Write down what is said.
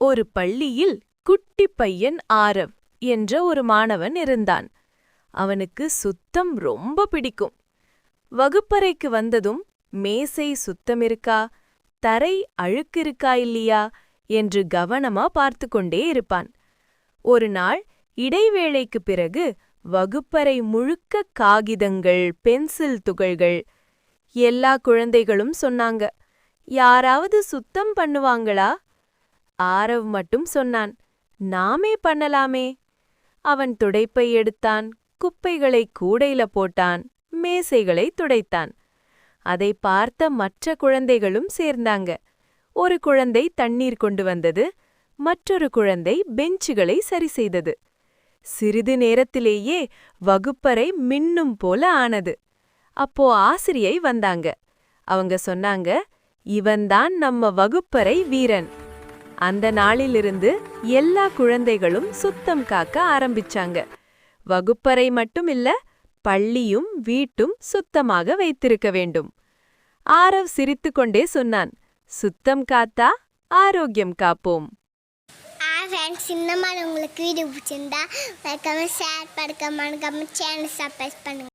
ஒரு பள்ளியில் குட்டி பையன் ஆரவ் என்ற ஒரு மாணவன் இருந்தான். அவனுக்கு சுத்தம் ரொம்ப பிடிக்கும். வகுப்பறைக்கு வந்ததும் மேசை சுத்தமிருக்கா, தரை அழுக்கிருக்கா இல்லையா என்று கவனமா பார்த்து கொண்டே இருப்பான். ஒரு நாள் இடைவேளைக்குப் பிறகு வகுப்பறை முழுக்க காகிதங்கள், பென்சில் துகள்கள். எல்லா குழந்தைகளும் சொன்னாங்க, யாராவது சுத்தம் பண்ணுவாங்களா? ஆரவ் மட்டும் சொன்னான், நாமே பண்ணலாமே. அவன் துடைப்பை எடுத்தான், குப்பைகளை கூடையில போட்டான், மேசைகளை துடைத்தான். அதை பார்த்த மற்ற குழந்தைகளும் சேர்ந்தாங்க. ஒரு குழந்தை தண்ணீர் கொண்டு வந்தது, மற்றொரு குழந்தை பெஞ்சுகளை சரி செய்தது. சிறிது நேரத்திலேயே வகுப்பறை மின்னும் போல ஆனது. அப்போ ஆசிரியை வந்தாங்க. அவங்க சொன்னாங்க, இவன்தான் நம்ம வகுப்பறை வீரன். அந்த நாளிலிருந்து எல்லா குழந்தைகளும் சுத்தம் காக்க ஆரம்பிச்சாங்க. வகுப்பறை மட்டும் இல்ல, பள்ளியும் வீட்டும் சுத்தமாக வைத்திருக்க வேண்டும். ஆரவ் சிரித்துக்கொண்டே சொன்னான், சுத்தம் காத்தா ஆரோக்கியம் காப்போம். ஃப்ரெண்ட்ஸ், இந்த மாதிரி உங்களுக்கு வீடியோ பிடிச்சிருந்தா லைக், ஷேர், சேனல் சப்ஸ்கிரைப் பண்ணுங்க.